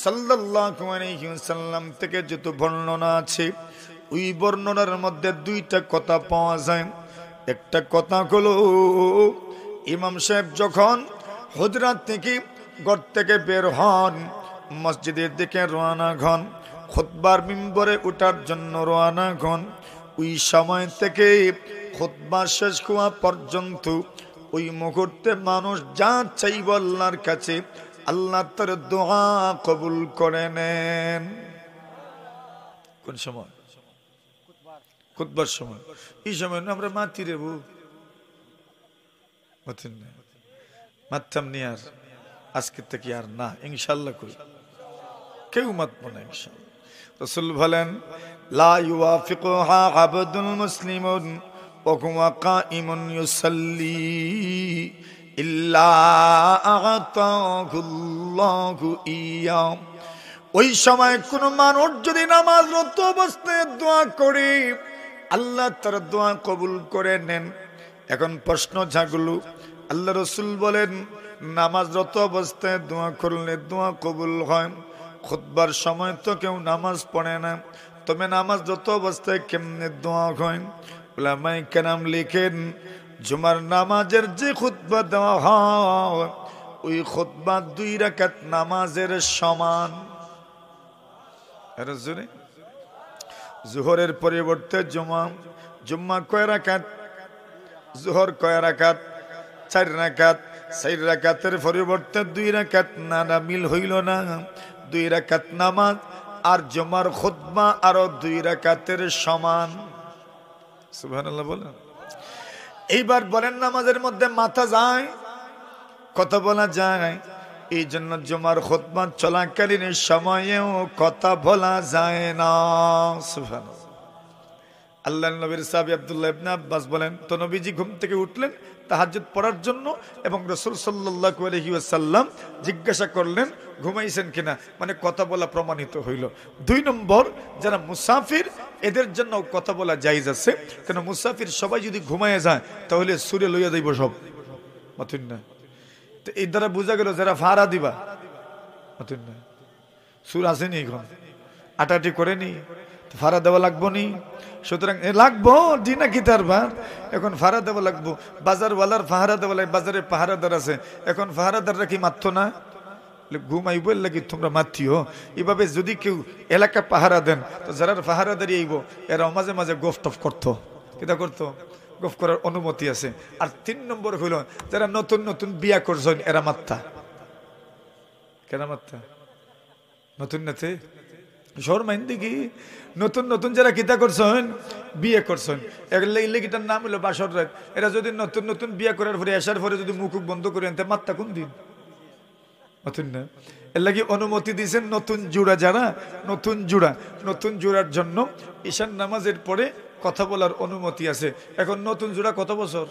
সাল্লাল্লাহু আলাইহি ওয়াসাল্লাম থেকে যত বর্ণনা আছে, ওই বর্ণনার মধ্যে 2টা কথা পাওয়া যায়। একটা কথা হলো, ইমাম সাহেব যখন হুজরাত থেকে ঘর থেকে বের হন, মসজিদের দিকে রওনা হন, খুতবার মিম্বরে ওঠার জন্য রওনা হন, ওই সময় থেকে খুতবা শেষ হওয়া পর্যন্ত ওই মুহূর্তে মানুষ যা চাইব আল্লাহর কাছে, আল্লাহ তার দোয়া কবুল করে নেন। কোন সময়? খুতবার সময়। এই সময় আমরা মাতি রেবো, মারতাম নি, আর আজকে থেকে আর না, ইনশাল্লাহ করি, কেউ মাতব না ইনশাল্লাহ। রাসূল বলেন লা ইউআফিকুহা আবদুল মুসলিমুন ওয়া হুয়া কাইমুন ইউসাল্লি ইল্লা আ'তাহুল্লাহু ইয়া। ওই সময় কোন মানুষ যদি নামাজরত অবস্থায় দোয়া করে, আল্লাহ তার দোয়া কবুল করে নেন। এখন প্রশ্ন জাগলো, আল্লাহ রাসূল বলেন নামাজরত অবস্থায় দোয়া করলে দোয়া কবুল হয়, খুতবার সময় তো কেউ নামাজ পড়ে না, তবে নামাজরত অবস্থায় কেমনে দোয়া হয়? উলামায়ে কেরাম লিখেন, জুমার নামাজের যে খুতবা দেওয়া হয়, ওই খুতবা 2 রাকাত নামাজের সমান। জোহরের পরিবর্তে জুমা, জুম্মা কয় রাকাত? জোহর কয় রাকাত? 4 রাকাত। 4 রাকাতের পরিবর্তে 2 রাকাত, না না, মিল হইল না। 2 রাকাত নামাজ আর জুমার খুতবা আরো 2 রাকাতের সমান। সুবহানাল্লাহ বলেন। এইবার বলেন, নামাজের মধ্যে মাথা যায়, কথা বলা যায়, এই জন্য জুমার খুতবা চলাকালীন সময়েও কথা বলা যায় না। সুবহানাল্লাহ। আল্লাহর নবীর সাহাবী আব্দুল্লাহ ইবনে আব্বাস বলেন, তো নবীজি ঘুম থেকে উঠলেন তাহাজ্জুদ পড়ার জন্য, এবং রাসূল সাল্লাল্লাহু আলাইহি ওয়াসাল্লাম জিজ্ঞাসা করলেন ঘুমাইছেন কিনা, মানে কথা বলা প্রমাণিত হইল। 2 নম্বর, যারা মুসাফির এদের জন্য কথা বলা জায়েজ আছে, কেন মুসাফির সবাই যদি ঘুমায় যায় তাহলে সুরে লইয়া যাইব সব, মাতুন না। তো এই দ্বারা বোঝা গেল যারা ভাড়া দিবা, মাতুন না, সুর আসেনি, এখন আটাটি করেনি, ভাড়া দেওয়া লাগবো নি, সুতরাং লাগবো দিনা কি তার ভার, এখন ভাড়া দেওয়া লাগবো। বাজারওয়ালার পাহারা দেওয়া লাগে, বাজারে পাহারাদার আছে, এখন পাহারাদাররা কি মারতো না? ঘুমাইব লাগি তোমরা মাতিও। এভাবে যদি কেউ এলাকা পাহারা দেন, তো যারা পাহারাদারি আইব এরা মাঝে মাঝে গোফ টফ করতো, কিতা করতো, গোফ করার অনুমতি আছে। আর 3 নম্বর হইল, যারা নতুন নতুন বিয়া করছেন এরা মাত্তা, কেনা মাত্তা, নতুন নাতে শহর মাইন দেখি নতুন নতুন যারা কিতা করছেন, বিয়ে করছেন, এটার নাম হলো বাসর রাত। এরা যদি নতুন নতুন বিয়ে করার পরে আসার পরে যদি মুখ বন্ধ করে আনতে, মাত্তা কোন দিন? নতুন না, এর লাগি অনুমতি দিয়েছেন নতুন জোড়া, যারা নতুন জোড়া, নতুন জোড়ার জন্য ঈশান নামাজের পরে কথা বলার অনুমতি আছে। এখন নতুন জোড়া কত বছর?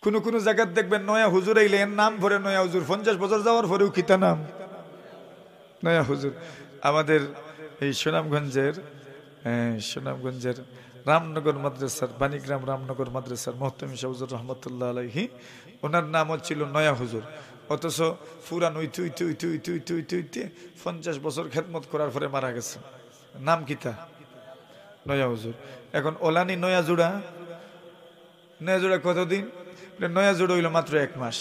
কোন কোন জায়গায় দেখবেন নয়া হুজুর আইলে এর নাম ভরে নয়া হুজুর, 50 বছর যাওয়ার পরেও কিতা নাম নয়া হুজুর। আমাদের এই সুনামগঞ্জের রামনগর মাদ্রাসার, বাণীগ্রাম রামনগর মাদ্রাসার মোহতামিম শাহ হুজুর রহমতুল্লাহ আলাইহি, ওনার নামও ছিল নয়া হুজুর। অথচ ফুরান উইতে উইতে উইতে উইতে উইতে উইতে উইতে 50 বছর খেদমত করার পরে মারা গেছে। নাম কিতা? নয়া হুজুর। এখন ওলানি নয়া জোড়া কতদিন? নয়া জোড়া হইল মাত্র 1 মাস।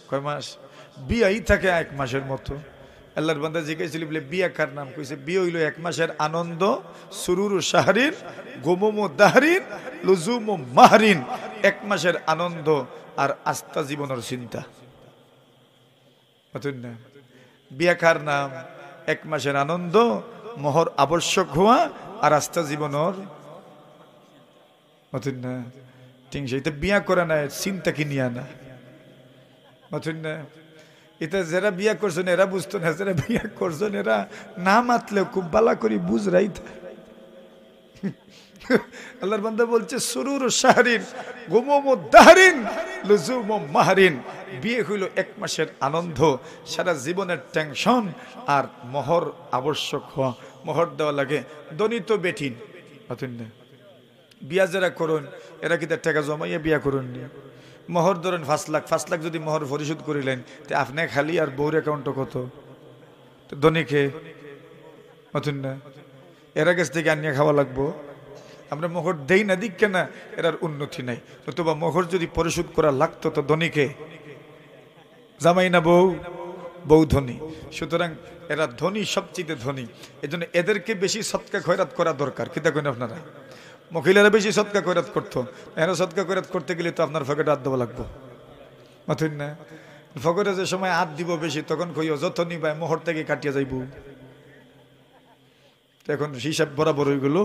কয় মাস? বিয়াই থাকে 1 মাসের মতো। আল্লাহর বান্দা জিজ্ঞাসা বলে বিয়া কার নাম? কইছে বিয়ে হইল 1 মাসের আনন্দ, সুরুরু শাহরিন, গুমুমু দাহরিন, লুজুমু মাহরিন। 1 মাসের আনন্দ আর আস্থা জীবনের চিন্তা। বুঝুন না? বিয়া কার নাম? 1 মাসের আনন্দ, মোহর আবশ্যক হওয়া আর আস্থা জীবনের। বুঝুন না? ঠিক সেইটা বিয়া করে না, চিন্তা কি নিয়ে না। বুঝুন না? এটা যারা বিয়া করছেন এরা বুঝতো না, যারা বিয়া করছেন এরা না মাতলেও খুব ভালো করে বুঝরাই। আল্লাহর বান্দা বলছে সুরুর শাহরিন, গুমুমু দাহরিন, লুজুমু মাহরিন। বিয়ে হইল 1 মাসের আনন্দ, সারা জীবনের টেনশন আর মোহর আবশ্যক হওয়া। মোহর দেওয়া লাগে দনিত বেঠিন। বিয়া যারা করুন এরা কি তার টাকা জমাইয়া বিয়া করুন নি? মোহর ধরেন 5 লাখ, 5 লাখ যদি মোহর পরিশোধ করিলেন তো আপনি খালি আর বউর অ্যাকাউন্টে কত? ধনীকে মতন না, এরা কাছ থেকে আনিয়ে খাওয়া লাগবো। আমরা মোহর দেই না, দিক কেনা এরার উন্নতি নাই। নতুবা মোহর যদি পরিশোধ করা লাগতো তো ধনীকে, জামাই না বউ? বউ ধনী। সুতরাং এরা ধনী, সবচেয়ে ধনী। এই জন্য এদেরকে বেশি সৎকা খয়রাত করা দরকার। কি দেখেন আপনারা? মহিলারা বেশি সৎকা খয়রাত করতো, এরা সৎকা খয়রাত করতে গেলে তো আপনার ফকেটে হাত দেওয়া লাগবো। মাথুন না? ফকেটে যে সময় হাত দিব বেশি তখন কইও যত নিবাই মোহর থেকে কাটিয়ে যাইব। এখন হিসাব বরাবর হইগুলো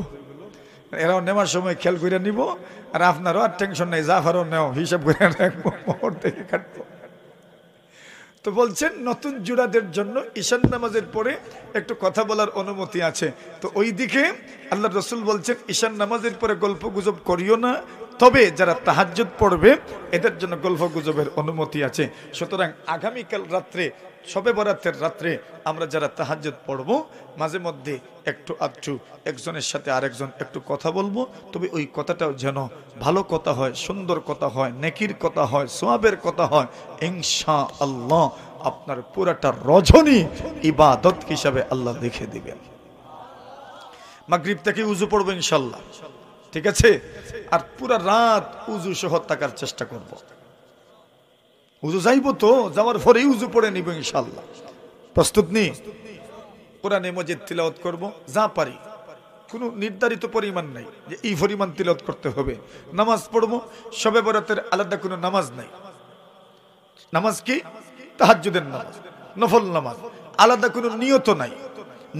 এরাও নেওয়ার সময় খেয়াল করে নিব, আর আপনারও আর টেনশন নাই, জাফারও নেও হিসাব করে রাখবো, মোহর থেকে কাটবো। তো বলছেন নতুন জোড়াদের জন্য ঈশান নামাজের পরে একটু কথা বলার অনুমতি আছে। তো ওই দিকে আল্লাহ রসুল বলছেন ঈশান নামাজের পরে গল্প গুজব করিও না, তবে যারা তাহাজ্জুদ পড়বে এদের জন্য গল্প গুজবের অনুমতি আছে। সুতরাং আগামীকাল রাত্রে, শবে বরাতের রাত্রে আমরা যারা তাহাজ্জুদ পড়ব মাঝে মধ্যে একটু আধটু একজনের সাথে আরেকজন একটু কথা বলবো, তবে ওই কথাটাও যেন ভালো কথা হয়, সুন্দর কথা হয়, নেকির কথা হয়, সওয়াবের কথা হয়। ইনশাআল্লাহ আপনার পুরাটা রজনী ইবাদত হিসাবে আল্লাহ লিখে দিবেন। মাগরিব থেকে উযু পড়বো ইনশাআল্লাহ, ঠিক আছে? আর পুরা রাত উযু সহ থাকার চেষ্টা করব। উযু যাইব তো, যাওয়ার পরেই উযু পড়ে নিব ইনশাআল্লাহ। প্রস্তুত নি? কোরআনে মাজিদ তিলাওয়াত করব যা পারি, কোনো নির্ধারিত পরিমাণ নাই যে এই পরিমাণ তিলাওয়াত করতে হবে। নামাজ পড়ব, শবে বরাতের আলাদা কোনো নামাজ নাই। নামাজ কি? তাহাজ্জুদের নামাজ, নফল নামাজ, আলাদা কোনো নিয়ত নাই।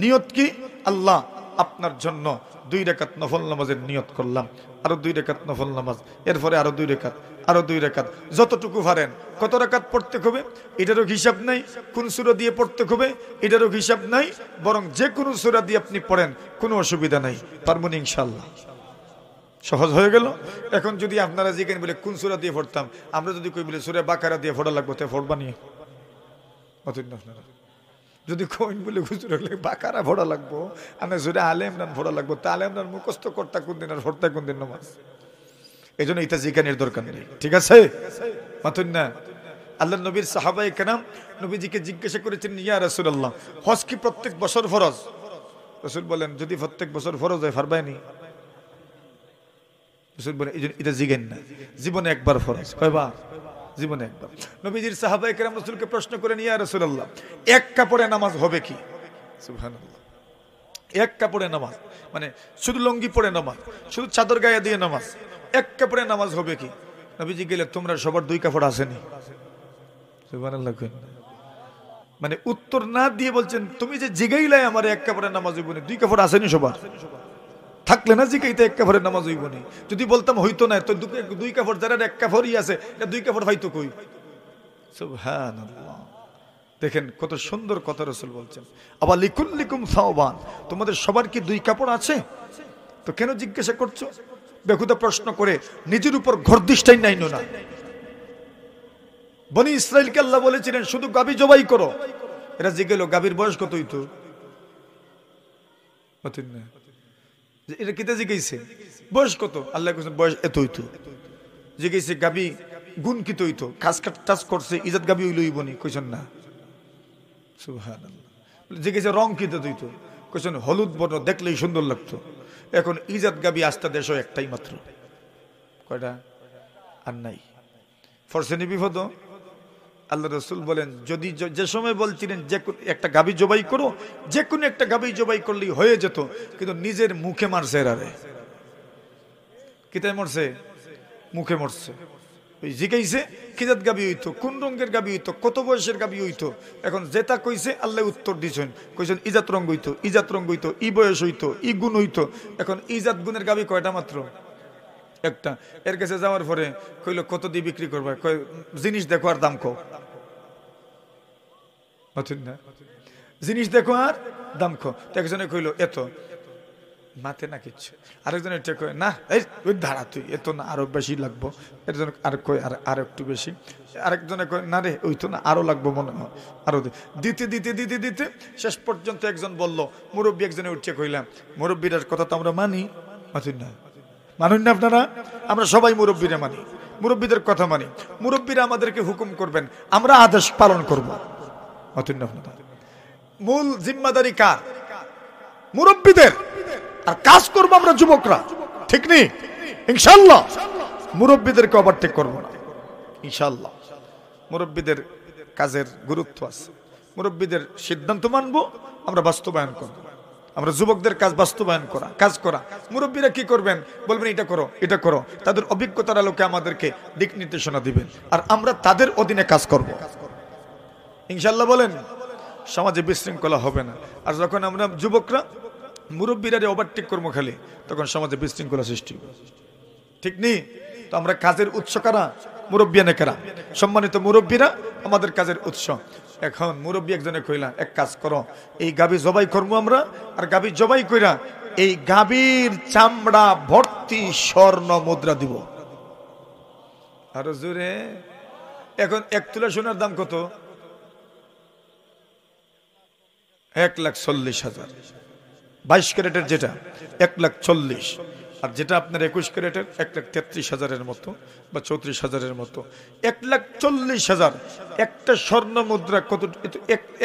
নিয়ত কি? আল্লাহ আপনার জন্য 2 রাকাত নফল নামাজের নিয়ত করলাম, আরো 2 রাকাত নফল নামাজ, এরপরে আরো 2 রাকাত, আরো 2 রাকাত, যতটুকু পারেন। কত রাকাত পড়তে হবে এটারও হিসাব নাই, কোন সূরা দিয়ে পড়তে হবে এটারও হিসাব নাই, বরং যে কোনো সূরা দিয়ে আপনি পড়েন কোনো অসুবিধা নাই। পারবেন ইনশাআল্লাহ? সহজ হয়ে গেল। এখন যদি আপনারা জিজ্ঞেস বলে কোন সূরা দিয়ে পড়তাম, আমরা যদি কই বলে সূরা বাকারা দিয়ে পড়া লাগবে, তাই পড়বা নিয়ে আপনারা যদি কইন বলে হুজুর বাকারা পড়া লাগবো, আমি সূরা আলে ইমরান পড়া লাগবো, তা আলে ইমরান মুখস্থ করতে কোন দিন আর পড়তে কোন দিন নামাজ? এই জন্য এটা জিজ্ঞানের দরকার নেই, ঠিক আছে? মাতুন না? আল্লাহ নবীর সাহাবায়ে কেরাম নবীজিকে জিজ্ঞাসা করেছেন, ইয়া রাসূলুল্লাহ হজ কি প্রত্যেক বছর ফরজ? রাসূল বলেন যদি প্রত্যেক বছর ফরজ হয় পারবাইনি? রাসূল বলেন এটা জিজ্ঞেন না, জীবনে একবার ফরজ। কয়বার? জীবনে একবার। নবীজির সাহাবায়ে কেরাম রাসূলকে প্রশ্ন করেন, ইয়া রাসূলুল্লাহ এক কাপড়ে নামাজ হবে কি? সুবহানাল্লাহ। এক কাপড়ে নামাজ মানে শুধু লুঙ্গি পরে নামাজ, শুধু চাদর গায়ে দিয়ে নামাজ, এক কাপড়ে নামাজ হবে কি? নবীজি গেলে তোমরা সবার 2 কাপড় আসেনি? সুবহানাল্লাহ। মানে উত্তর না দিয়ে বলছেন তুমি যে জিগাইলাই আমার এক কাপড়ে নামাজ হইব না, 2 কাপড় আসেনি সবার? থাকলে না জিগাইতে এক কাপড়ে নামাজ হইব না। যদি বলতাম হইতো না, তো 2 কাপড় যারা এক কাপড়ই আছে, এটা 2 কাপড় পাইতো কই? সুবহানাল্লাহ। দেখেন কত সুন্দর কথা রাসূল বলছেন। আবার লিকুল্লিকুম সাওবান, তোমাদের সবার কি 2 কাপড় আছে? তো কেন জিজ্ঞাসা করছো? বেহুদা প্রশ্ন করে নিজের উপর গর্দিষ্টাই নাইনো না। বনি ইসরাইলকে আল্লাহ বলেছিলেন শুধু গাভী জবাই করো। এরা জিজ্ঞেস গাভীর বয়স কত হইতো? এটা কিতে জিজ্ঞেসে বয়স কত? আল্লাহ বয়স এত হইতো। জিজ্ঞেসে গাভী গুণ কিত হইতো? কাজ টাচ করছে ইজাত গাভী হইলই বনি, কইছেন না? সুবহানাল্লাহ। জিজ্ঞেসে রং কিতে হইতো? কইছেন হলুদ বর্ণ, দেখলেই সুন্দর লাগতো। এখন ইজাত গাভী আস্তা দেশ একটাই মাত্র, কয়টা আর নাই। ফরসেনি বিপদ। আল্লাহ রসুল বলেন যদি যে সময় বলছিলেন যে একটা গাভী জবাই করো, যে কোনো একটা গাভী জবাই করলেই হয়ে যেত, কিন্তু নিজের মুখে মারছে এরারে। কিতায় মরছে? মুখে মরছে। ওই জিজ্ঞাইছে কিজাত গাভী হইতো, কোন রঙের গাভী হইতো, কত বয়সের গাভী হইতো। এখন যেটা কইছে আল্লাহ উত্তর দিয়েছেন, কইছেন ইজাত রঙ হইতো, ইজাত রঙ হইতো, ই বয়স হইতো, ই গুণ হইতো। এখন ইজাত গুণের গাভী কয়টা মাত্র? একটা। এর কাছে যাওয়ার পরে কইলো কত দিয়ে বিক্রি করবে? কয় জিনিস দেখো আর দাম কো। জিনিস দেখো আর দাম কো। একজনে কইলো এত, মাতে না কিচ্ছু। আরেকজন এটা কয় না এই ওই ধারা তুই এত না, আরো বেশি লাগবো। একজন আর কয় আর একটু বেশি। আরেকজনে কয় না রে ওই তো না, আরো লাগবো মনে হয়, আরো দিতে দিতে দিতে দিতে শেষ পর্যন্ত একজন বলল, মুরব্বী একজনে উঠছে, কইলাম মুরব্বীর কথা তো আমরা মানি। না মানুন না আপনারা? আমরা সবাই মুরব্বীরা মানি, মুরব্বীদের কথা মানি। মুরব্বীরা আমাদেরকে হুকুম করবেন, আমরা আদেশ পালন করবো। মূল জিম্মাদারি কার? মুরব্বীদের। আর কাজ করবো আমরা যুবকরা, ঠিক নেই? ইনশাআল্লাহ মুরব্বীদেরকে ওভারটেক করবো না, ইনশাআল্লাহ। মুরব্বীদের কাজের গুরুত্ব আছে, মুরব্বীদের সিদ্ধান্ত মানবো, আমরা বাস্তবায়ন করবো। আমরা যুবকদের কাজ বাস্তবায়ন করা, কাজ করা। মুরব্বীরা কি করবেন? বলবেন এটা করো, এটা করো। তাদের অভিজ্ঞতার আলোকে আমাদেরকে দিক নির্দেশনা দিবেন, আর আমরা তাদের অধীনে কাজ করব, ইনশাআল্লাহ। বলেন সমাজে বিশৃঙ্খলা হবে না। আর যখন আমরা যুবকরা মুরব্বীরা ওভারটেক করবো খালি, তখন সমাজে বিশৃঙ্খলা সৃষ্টি হবে, ঠিক নেই? তো আমরা কাজের উৎস কারা? মুরব্বিয়ানে কারা? সম্মানিত মুরব্বীরা আমাদের কাজের উৎস। এখন মুরব্বী একজনে কইলা এক কাজ করো, এই গাভী জবাই করবো আমরা, আর গাভী জবাই কইরা এই গাভীর চামড়া ভর্তি স্বর্ণ মুদ্রা দিব। আরো জোরে। এখন 1 তোলা সোনার দাম কত? 1,40,000। 22 ক্যারেটের যেটা 1,40,000, আর যেটা আপনার 21 ক্যারেটের 1,33,000 মতো বা 34,000 মতো। 1,40,000 একটা স্বর্ণ মুদ্রা কত?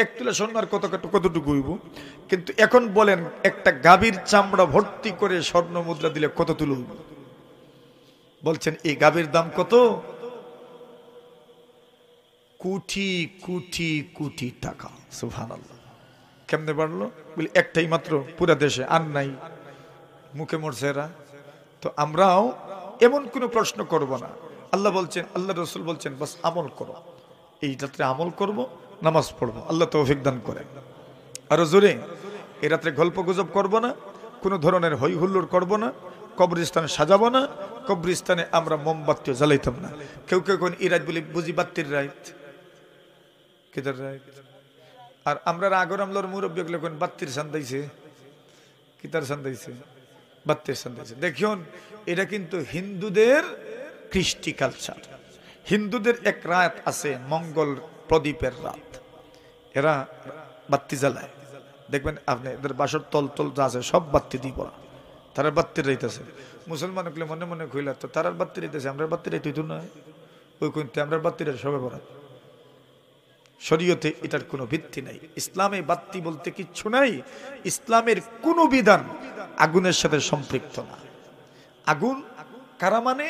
1 তোলা স্বর্ণার কতটুকু হইব? কিন্তু এখন বলেন একটা গাভীর চামড়া ভর্তি করে স্বর্ণ মুদ্রা দিলে কত তুলো হইব? বলছেন এই গাভীর দাম কত? কোটি কোটি কোটি টাকা। সুবহানাল্লাহ। কেমনে বাড়লো? বলি একটাই মাত্র পুরা দেশে, আর নাই। মুখে মরছে এরা। তো আমরাও এমন কোনো প্রশ্ন করব না। আল্লাহ বলছেন, আল্লাহ রসুল বলছেন বাস আমল করো। এই রাত্রে আমল করব, নামাজ পড়বো, আল্লাহ তৌফিক দান করেন। আরো জোরে। এই রাত্রে গল্প গুজব করবো না, কোনো ধরনের হই হুল্লোড় করবো না, কবরস্থানে সাজাবো না, কবরস্থানে আমরা মোমবাতিও জ্বালাইতাম না। কেউ কেউ কোন এই রাত বলি বুঝি বাত্তির রাত, কেদার রাত। আর আমরা আগর আমলার মুরব্বী কোন বাত্তির সান্দাইছে, কিতার সান্দাইছে, বাত্তির সান্দাইছে। দেখিউন এটা কিন্তু হিন্দুদের কৃষ্টি কালচার। হিন্দুদের এক রাত আছে মঙ্গল প্রদীপের রাত, এরা বাত্তি জ্বালায়। দেখবেন আপনি এদের বাসর তল তল যা আছে সব বাত্তি দিয়ে পড়া, তারা বাত্তির রাইতেছে। মুসলমান মনে মনে কইলা তো তারার বাত্তি রাইতেছে, আমরা বাত্তি রাইতে তো নয়, ওই কোনতে আমরা বাত্তি রাই সবে পড়া। শরীয়তে এটার কোনো ভিত্তি নাই। ইসলামে বাত্তি বলতে কিচ্ছু নাই। ইসলামের কোনো বিধান আগুনের সাথে সম্পৃক্ত না। আগুন কারা মানে?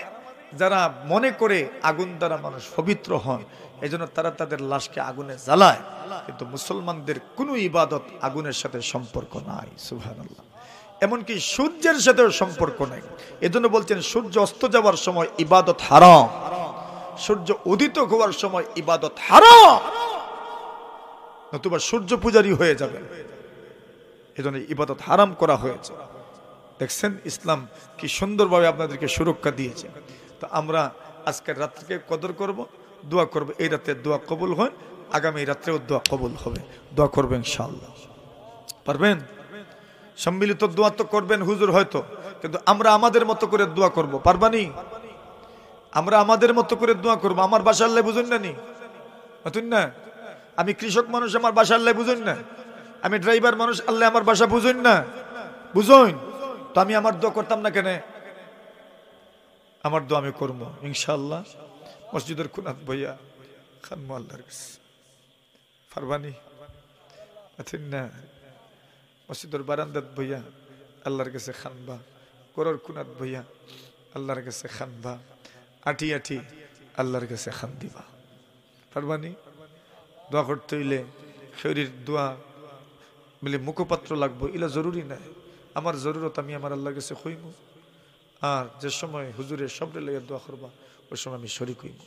যারা মনে করে আগুন দ্বারা মানুষ পবিত্র হয়, এই জন্য তারা তাদের লাশকে আগুনে জ্বালায়। কিন্তু মুসলমানদের কোনো ইবাদত আগুনের সাথে সম্পর্ক নাই। সুবহানাল্লাহ। এমনকি সূর্যের সাথেও সম্পর্ক নাই। এজন্য বলছেন সূর্য অস্ত যাওয়ার সময় ইবাদত হারাম, সূর্য উদিত হওয়ার সময় ইবাদত হারাম, নতুবা সূর্য পূজারী হয়ে যাবে। এজন্য ইবাদত হারাম করা হয়েছে। দেখছেন ইসলাম কি সুন্দরভাবে আপনাদেরকে সুরক্ষা দিয়েছে। তো আমরা আজকের রাত্রিকে কদর করব, দোয়া করব, এই রাতে দোয়া কবুল হয়, আগামী রাত্রেও দোয়া কবুল হবে। দোয়া করবেন ইনশাআল্লাহ। পারবেন? সম্মিলিত দোয়া তো করবেন হুজুর হয়তো, কিন্তু আমরা আমাদের মতো করে দোয়া করব। পারবানি? আমরা আমাদের মতো করে দোয়া করব। আমার বাসা আল্লাহ বুঝুন না নি, বুঝুন না? আমি কৃষক মানুষ, আমার বাসা আল্লাহ বুঝুন না? আমি ড্রাইভার মানুষ, আল্লাহ আমার বাসা বুঝুন না? বুঝুন তো আমি আমার দোয়া করতাম না কেন? আমার দোয়া আমি করবো ইনশাআল্লাহ। মসজিদের কুনাত ভাইয়া খানমো আল্লাহর কাছে ফারবানি আছেন না? মসজিদের বারান্দাত ভাইয়া আল্লাহর কাছে খানবা, করর কুনাত ভাইয়া আল্লাহর কাছে খানবা, আঠি আঠি আল্লাহর কাছে খান দিবা। ফারবানি দোয়া করতে হইলে শরীর দোয়া বলে মুখপাত্র লাগবো ইলা জরুরি নাই। আমার জরুরত আমি আমার আল্লাহর কাছে কইমু, আর যে সময় হুজুরের সবরে লইয়া দোয়া করবা ওই সময় আমি শরীক হইব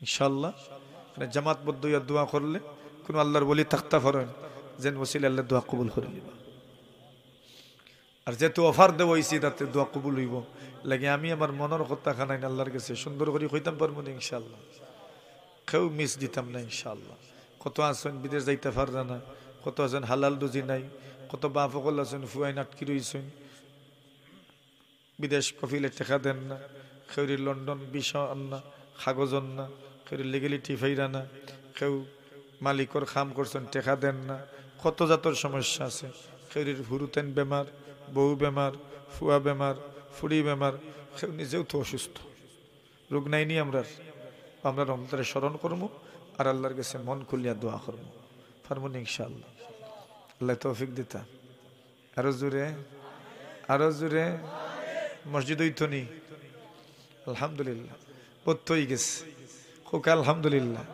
ইনশাআল্লাহ। মানে জামাতবদ্ধ হইয়া দোয়া করলে কোন আল্লাহর বলি তাক্তা ফরেন যেন ওসিলে আল্লাহ দোয়া কবুল করে নিবা। আর যেহেতু অফার দেব হইছি তাতে দোয়া কবুল হইব লাগে আমি আমার মনের কথা খানাই আল্লাহর কাছে সুন্দর করে কইতাম পারবো না ইনশাআল্লাহ। কেউ মিস দিতাম না ইনশাআল্লাহ। কত আছেন বিদেশ যাইতে পারবে না, কত আছেন হালাল রুজি নাই, কত বাপ সকল আছেন ফুয়াই নাটকি রইছেন বিদেশ কফিলে টেকা দেন না, কেউরি লন্ডন বিষয় আন্না কাগজ না, কেউ লিগেলিটি ফাইরা না, কেউ মালিকর খাম করছেন টেকা দেন না, কত জাতর সমস্যা আছে। কেউরির হুরুতেন বেমার, বউ বেমার, ফুয়া বেমার, ফুড়ি বেমার, কেউ নিজেও তো অসুস্থ, রোগ নাইনি। আমরা রমজানে স্মরণ করবো আর আল্লাহর কাছে মন খুলিয়া দোয়া করবো পারবো ইনশাআল্লাহ। আল্লাহ তৌফিক দিতা। আরো জোরে, আরো জোরে। মসজিদ হইতনি আলহামদুলিল্লাহ, পথ হয়ে গেছে খোকা আলহামদুলিল্লাহ।